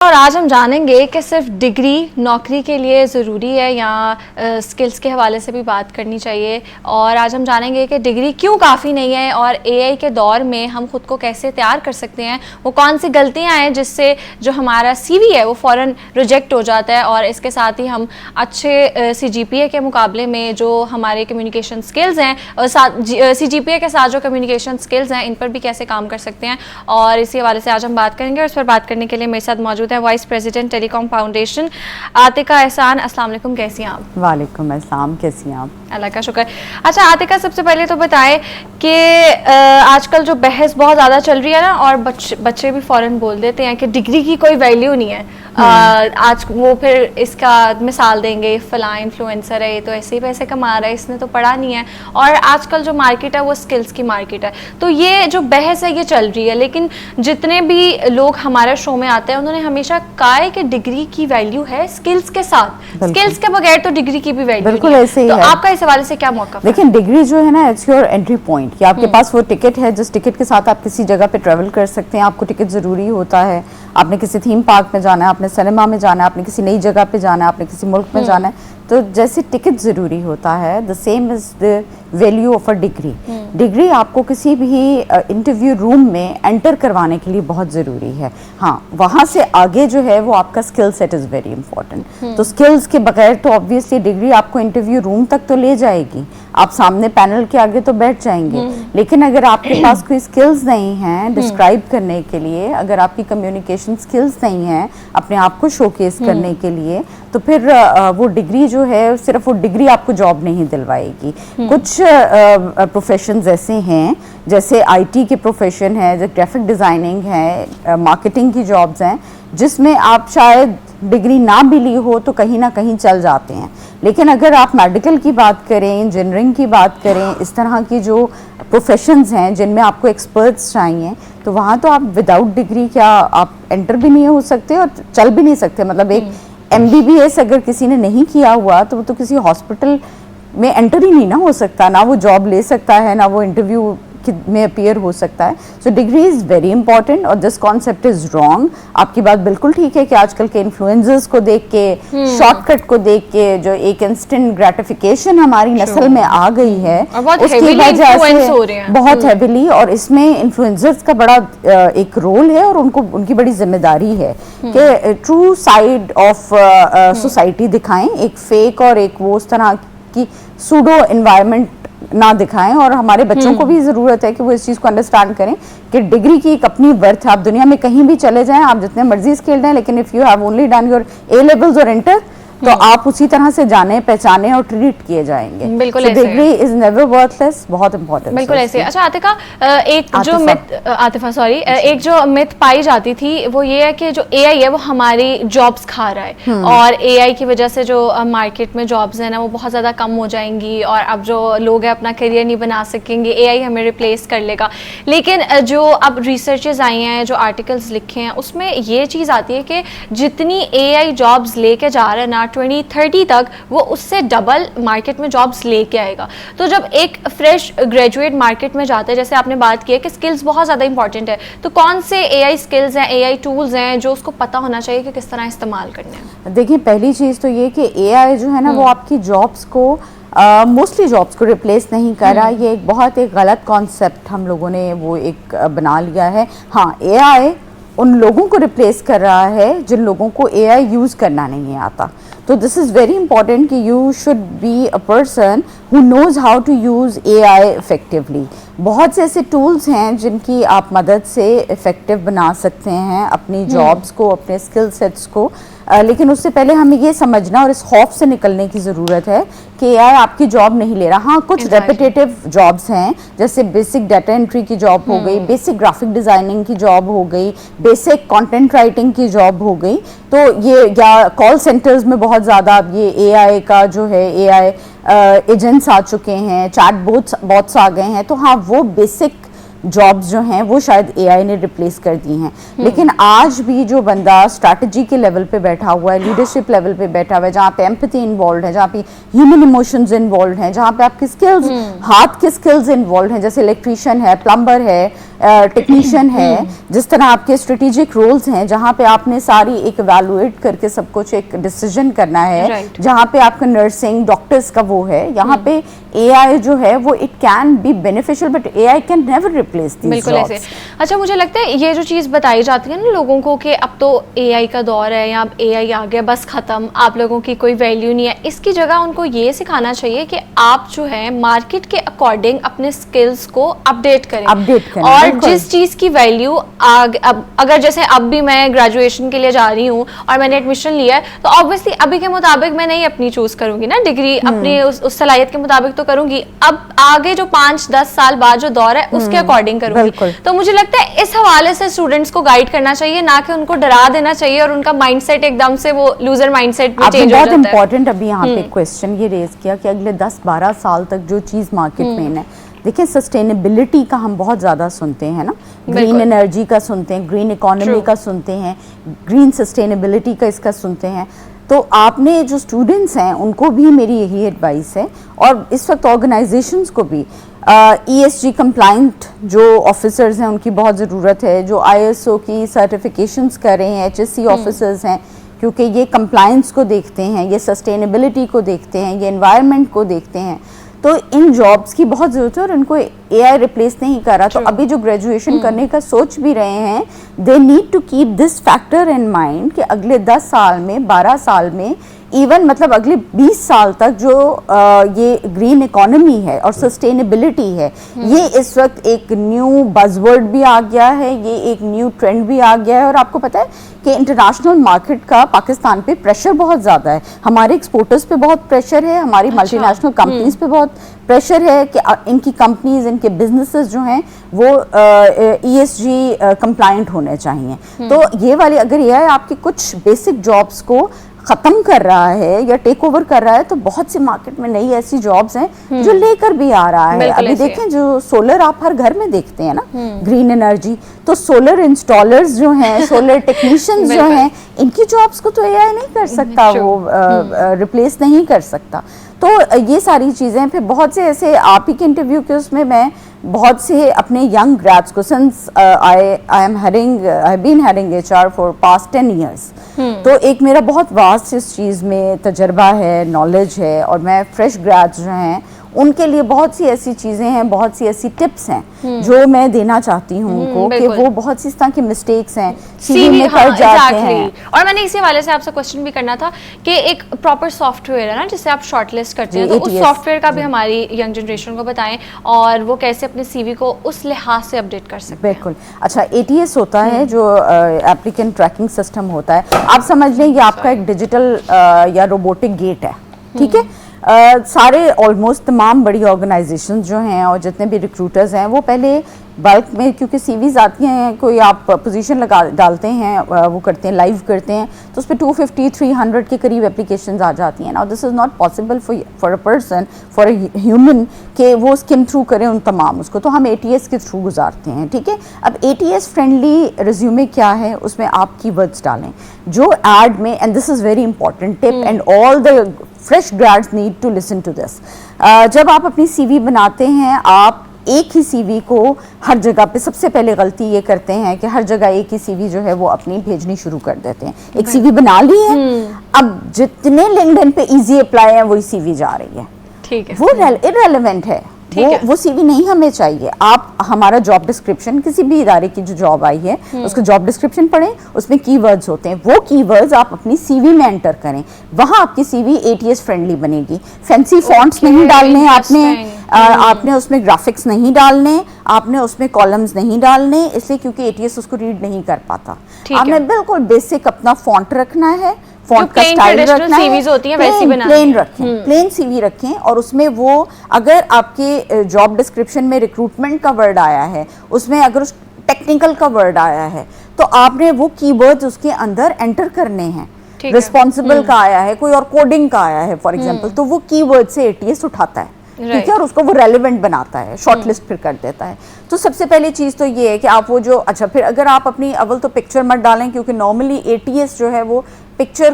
और आज हम जानेंगे कि सिर्फ डिग्री नौकरी के लिए ज़रूरी है या स्किल्स के हवाले से भी बात करनी चाहिए। और आज हम जानेंगे कि डिग्री क्यों काफ़ी नहीं है और एआई के दौर में हम खुद को कैसे तैयार कर सकते हैं, वो कौन सी गलतियां हैं जिससे जो हमारा सीवी है वो फ़ौरन रिजेक्ट हो जाता है। और इसके साथ ही हम अच्छे सीजीपीए के मुकाबले में जो हमारे कम्युनिकेशन स्किल्स हैं और सीजीपीए के साथ जो कम्युनिकेशन स्किल्स हैं इन पर भी कैसे काम कर सकते हैं, और इसी हवाले से आज हम बात करेंगे। और इस पर बात करने के लिए मेरे साथ मौजूद है vice president telecom foundation Atika एहसान। अस्सलाम वालेकुम, कैसी हैं आप? वालेकुम अस्सलाम, कैसी हैं आप? अल्लाह का शुक्र। अच्छा आतिका, सबसे पहले तो बताएं कि आजकल जो बहस बहुत ज़्यादा चल रही है ना, और बच्चे भी फ़ौरन बोल देते हैं कि डिग्री की कोई वैल्यू नहीं है। आज वो फिर इसका मिसाल देंगे, फलां इन्फ्लुएंसर है, ये तो ऐसे ही पैसे कमा रहा है, इसने तो पढ़ा नहीं है। और आजकल जो मार्केट है वो स्किल्स की मार्केट है। तो ये जो बहस है ये चल रही है, लेकिन जितने भी लोग हमारे शो में आते हैं उन्होंने हमेशा कहा है कि डिग्री की वैल्यू है स्किल्स के साथ, स्किल्स के बगैर तो डिग्री की भी वैल्यू बिल्कुल ऐसे ही है। है। तो आपका इस हवाले से क्या मौका? देखिए, डिग्री जो है ना, इट्स योर एंट्री पॉइंट कि आपके पास वो टिकट है जिस टिकट के साथ आप किसी जगह पे ट्रेवल कर सकते हैं। आपको टिकट ज़रूरी होता है। आपने किसी थीम पार्क में जाना है, आपने सिनेमा में जाना है, आपने किसी नई जगह पे जाना है, आपने किसी मुल्क में जाना है, तो जैसे टिकट ज़रूरी होता है, the same is the value of a degree. Degree आपको किसी भी इंटरव्यू रूम में एंटर करवाने के लिए बहुत ज़रूरी है। हाँ, वहाँ से आगे जो है वो आपका skill set is very important. तो स्किल्स के बगैर तो ऑब्वियसली डिग्री आपको इंटरव्यू रूम तक तो ले जाएगी, आप सामने पैनल के आगे तो बैठ जाएंगे, लेकिन अगर आपके पास कोई स्किल्स नहीं हैं डिस्क्राइब करने के लिए, अगर आपकी कम्युनिकेशन स्किल्स नहीं हैं अपने आप को शोकेस करने के लिए, तो फिर वो डिग्री जो है, सिर्फ वो डिग्री आपको जॉब नहीं दिलवाएगी। कुछ प्रोफेशंस ऐसे हैं, जैसे आईटी के प्रोफेशन है, जैसे ग्राफिक डिज़ाइनिंग है, मार्केटिंग की जॉब्स हैं, जिसमें आप शायद डिग्री ना भी ली हो तो कहीं ना कहीं चल जाते हैं। लेकिन अगर आप मेडिकल की बात करें, इंजीनियरिंग की बात करें, इस तरह की जो प्रोफेशंस हैं जिनमें आपको एक्सपर्ट्स चाहिए, तो वहाँ तो आप विदाउट डिग्री क्या आप एंटर भी नहीं हो सकते और चल भी नहीं सकते। मतलब एक MBBS अगर किसी ने नहीं किया हुआ तो वो तो किसी हॉस्पिटल में एंटर ही नहीं ना हो सकता, ना वो जॉब ले सकता है, ना वो इंटरव्यू में अपीयर हो सकता है। So degree is very important और दिस कॉन्सेप्ट इज़ रॉन्ग। आपकी बात बिल्कुल ठीक है कि आजकल के इन्फ्लुएंसर्स को देख के, शॉर्टकट को देख के, जो एक इंस्टेंट ग्रेटिफिकेशन हमारी नस्ल में आ गई है, उसकी वजह से बहुत हैविली, और इसमें इन्फ्लुएंसर्स का बड़ा एक रोल है और उनको उनकी बड़ी जिम्मेदारी है कि ट्रू साइड ऑफ सोसाइटी दिखाएं, एक फेक और एक वो उस तरह की सूडो एनवायरनमेंट ना दिखाएं। और हमारे बच्चों को भी ज़रूरत है कि वो इस चीज़ को अंडरस्टैंड करें कि डिग्री की एक अपनी वर्थ है। आप दुनिया में कहीं भी चले जाएं, आप जितने मर्जी स्किल्ड हैं, लेकिन if you have only done your A levels और इंटर, तो आप उसी तरह से जाने, पहचाने और ट्रीट किए जाएंगे। बिल्कुल, so degree is never worthless, बहुत इंपॉर्टेंट। बिल्कुल ऐसे। अच्छा आतिका, एक जो मिथ पाई जाती थी वो ये है कि जो एआई है वो हमारी जॉब्स खा रहा है, और एआई की वजह से जो मार्केट में जॉब्स हैं ना वो बहुत ज़्यादा कम हो जाएंगी, और अब जो लोग हैं अपना करियर नहीं बना सकेंगे, एआई हमें रिप्लेस कर लेगा। लेकिन जो अब रिसर्चेस आई हैं, जो आर्टिकल्स लिखे हैं, उसमें ये चीज़ आती है कि जितनी एआई जॉब्स लेके जा रहे हैं ना 2030 तक, वो उससे डबल मार्केट में जॉब्स लेके आएगा। तो जब एक फ्रेश ग्रेजुएट मार्केट में जाते हैं, जैसे आपने बात की है कि स्किल्स बहुत ज़्यादा इंपॉर्टेंट है, तो कौन से एआई स्किल्स हैं, एआई टूल्स हैं जो उसको पता होना चाहिए कि किस तरह इस्तेमाल करने हैं? देखिए, पहली चीज़ तो ये कि एआई जो है ना वो आपकी जॉब्स को मोस्टली जॉब्स को रिप्लेस नहीं कर रहा। ये एक बहुत एक गलत कॉन्सेप्ट हम लोगों ने वो एक बना लिया है। हाँ, एआई उन लोगों को रिप्लेस कर रहा है जिन लोगों को एआई यूज़ करना नहीं आता। तो दिस इज़ वेरी इंपॉर्टेंट कि you should be a person who knows how to use AI effectively. बहुत से ऐसे टूल्स हैं जिनकी आप मदद से इफ़ेक्टिव बना सकते हैं अपनी जॉब्स को, अपने स्किल सेट्स को, लेकिन उससे पहले हमें ये समझना और इस खौफ से निकलने की ज़रूरत है कि एआई आपकी जॉब नहीं ले रहा। हाँ, कुछ रेपिटेटिव जॉब्स हैं, जैसे बेसिक डाटा एंट्री की जॉब हो गई, बेसिक ग्राफिक डिज़ाइनिंग की जॉब हो गई, बेसिक कंटेंट राइटिंग की जॉब हो गई। तो ये, या कॉल सेंटर्स में बहुत ज़्यादा ये एआई का जो है, एआई एजेंट्स आ चुके हैं, चैट बॉट्स आ गए हैं। तो हाँ, वो बेसिक जॉब्स जो हैं वो शायद एआई ने रिप्लेस कर दी हैं। लेकिन आज भी जो बंदा स्ट्रैटेजी के लेवल पे बैठा हुआ है, लीडरशिप लेवल पे बैठा हुआ है, जहाँ पे एम्पैथी इन्वॉल्व है, जहाँ पे ह्यूमन इमोशंस इन्वॉल्व हैं, जहाँ पे आपकी स्किल्स, हाथ के स्किल्स इन्वॉल्व हैं, जैसे इलेक्ट्रीशियन है, प्लम्बर है, टेक्नीशियन है, जिस तरह आपके स्ट्रेटेजिक रोल्स हैं जहाँ पे आपने सारी एक इवैल्यूएट करके सब कुछ एक डिसीजन करना है, जहाँ पे आपका नर्सिंग डॉक्टर्स का वो है, यहाँ पे AI जो है वो it can be beneficial but AI can never replace these बिल्कुल ऐसे। अच्छा, मुझे लगता है ये जो चीज़ बताई जाती है ना लोगों को कि अब तो AI का दौर है या अब AI आ गया बस ख़त्म, आप लोगों की कोई वैल्यू नहीं है, इसकी जगह उनको ये सिखाना चाहिए कि आप जो है मार्केट के अकॉर्डिंग अपने स्किल्स को अपडेट करें और जिस चीज़ की वैल्यू अगर जैसे अब भी मैं ग्रेजुएशन के लिए जा रही हूँ और मैंने एडमिशन लिया है तो ऑब्वियसली अभी के मुताबिक मैं नहीं अपनी चूज करूंगी ना डिग्री, अपनी उस सलाहियत के मुताबिक तो करूंगी, अब आगे जो 5-10 साल बाद जो दौर है उसके अकॉर्डिंग करूंगी। तो मुझे लगता है इस हवाले से स्टूडेंट्स को गाइड करना चाहिए, ना कि उनको डरा देना चाहिए और उनका माइंडसेट एकदम से वो लूजर माइंडसेट में चेंज हो जाता है। बहुत इंपॉर्टेंट अभी यहाँ पे क्वेश्चन ये रेज किया कि अगले 10-12 साल तक जो चीज मार्केट में है, देखिए सस्टेनेबिलिटी का हम बहुत ज़्यादा सुनते हैं ना, ग्रीन एनर्जी का सुनते हैं, ग्रीन इकोनॉमी का सुनते हैं, ग्रीन सस्टेनेबिलिटी का इसका सुनते हैं। तो आपने जो स्टूडेंट्स हैं उनको भी मेरी यही एडवाइस है, और इस वक्त ऑर्गेनाइजेशंस को भी ESG कंप्लाइंट जो ऑफिसर्स हैं उनकी बहुत ज़रूरत है, जो ISO की सर्टिफिकेशंस कर रहे हैं, HSC ऑफिसर्स हैं, क्योंकि ये कंप्लाइंस को देखते हैं, ये सस्टेनेबिलिटी को देखते हैं, ये एनवायरनमेंट को देखते हैं। तो इन जॉब्स की बहुत ज़रूरत है और इनको AI रिप्लेस नहीं कर रहा। तो अभी जो ग्रेजुएशन करने का सोच भी रहे हैं, they need to keep this factor in mind कि अगले 10 साल में, 12 साल में, इवन मतलब अगले 20 साल तक जो ये ग्रीन इकोनॉमी है और सस्टेनेबिलिटी है, ये इस वक्त एक न्यू बज़वर्ड भी आ गया है, ये एक न्यू ट्रेंड भी आ गया है। और आपको पता है कि इंटरनेशनल मार्केट का पाकिस्तान पे प्रेशर बहुत ज़्यादा है, हमारे एक्सपोर्टर्स पे बहुत प्रेशर है, हमारी मल्टीनेशनल कंपनीज पे बहुत प्रेशर है कि इनकी कंपनीज, इनके बिजनेसेस जो हैं वो ESG कंप्लायंट होने चाहिए। तो ये वाली अगर AI आपकी कुछ बेसिक जॉब्स को खत्म कर रहा है या टेक ओवर कर रहा है, तो बहुत सी मार्केट में नई ऐसी जॉब्स हैं जो लेकर भी आ रहा है। अभी देखें जो सोलर आप हर घर में देखते हैं ना, ग्रीन एनर्जी, तो सोलर इंस्टॉलर्स जो हैं, सोलर टेक्नीशियंस जो हैं, इनकी जॉब्स को तो AI नहीं कर सकता, वो रिप्लेस नहीं कर सकता। तो ये सारी चीज़ें, फिर बहुत से ऐसे आप ही के इंटरव्यू के उसमें मैं बहुत से अपने यंग ग्रेड्स को, since I have been heading HR for past 10 years, तो एक मेरा बहुत वास्ट इस चीज़ में तजर्बा है, नॉलेज है, और मैं फ्रेश ग्रेड्स जो हैं उनके लिए बहुत सी ऐसी चीज़ें हैं, बहुत सी ऐसी टिप्स हैं जो मैं देना चाहती हूँ उनको, कि वो बहुत सी इस तरह की मिस्टेक्स हैं CV में कर जाते हैं। और मैंने इसी वाले से आपसे क्वेश्चन भी करना था कि एक प्रॉपर सॉफ्टवेयर है ना जिससे आप शॉर्टलिस्ट करते हैं, तो उस सॉफ्टवेयर का भी हमारी यंग जनरेशन को बताएं और वो कैसे अपने CV को उस लिहाज से अपडेट कर सकते हैं। बिल्कुल। अच्छा, ATS होता है जो एप्लीकेंट ट्रैकिंग सिस्टम होता है, आप समझ लें ये आपका एक डिजिटल या रोबोटिक गेट है, ठीक है। सारे ऑलमोस्ट तमाम बड़ी ऑर्गेनाइजेशंस जो हैं और जितने भी रिक्रूटर्स हैं वो पहले बल्क में, क्योंकि CVs आती हैं, कोई आप पोजीशन डालते हैं, वो करते हैं, लाइव करते हैं, तो उस पर 250-300 के करीब एप्लीकेशंस आ जाती हैं। Now this is not possible for a person, for a human, कि वो स्किम थ्रू करें उन तमाम उसको, तो हम ATS के थ्रू गुजारते हैं, ठीक है। अब ATS फ्रेंडली रिज्यूमे क्या है, उसमें आप कीवर्ड्स डालें जो एड में, and this is very important tip and all the fresh grads need to listen to this. जब आप अपनी CV बनाते हैं, आप एक ही CV को हर जगह पे, सबसे पहले गलती ये करते हैं कि हर जगह एक ही CV जो है वो अपनी भेजनी शुरू कर देते हैं। एक CV बना ली है, अब जितने लिंक्डइन पे इजी अप्लाई है वही CV जा रही है, ठीक है, वो इररेलेवेंट है, वो CV नहीं हमें चाहिए। आप हमारा जॉब डिस्क्रिप्शन, किसी भी इदारे की जो जॉब आई है उसका जॉब डिस्क्रिप्शन पढ़ें, उसमें कीवर्ड्स होते हैं, वो कीवर्ड्स आप अपनी CV में एंटर करें, वहाँ आपकी CV ATS फ्रेंडली बनेगी। फैंसी फॉन्ट्स नहीं डालने आपने उसमें ग्राफिक्स नहीं डालने, आपने उसमें कॉलम्स नहीं डालने, इसलिए क्योंकि ATS उसको रीड नहीं कर पाता। आपने बिल्कुल बेसिक अपना फॉन्ट रखना है, फॉन्ट का स्टाइल रखना है, प्लेन रखें, प्लेन CV रखें, और उसमें वो अगर आपके जॉब डिस्क्रिप्शन में रिक्रूटमेंट का वर्ड आया है, उसमें अगर उस टेक्निकल का वर्ड आया है, तो आपने वो कीवर्ड्स उसके अंदर एंटर करने हैं। रिस्पॉन्सिबल का आया है, कोई और कोडिंग का आया है फॉर एग्जांपल, तो वो कीवर्ड से ATS उठाता है, ठीक है, और उसको वो रेलेवेंट बनाता है, शॉर्टलिस्ट फिर कर देता है। तो सबसे पहली चीज़ तो ये है कि आप वो जो, अच्छा फिर अगर आप अपनी अव्वल तो पिक्चर मत डालें, क्योंकि नॉर्मली ATS जो है वो पिक्चर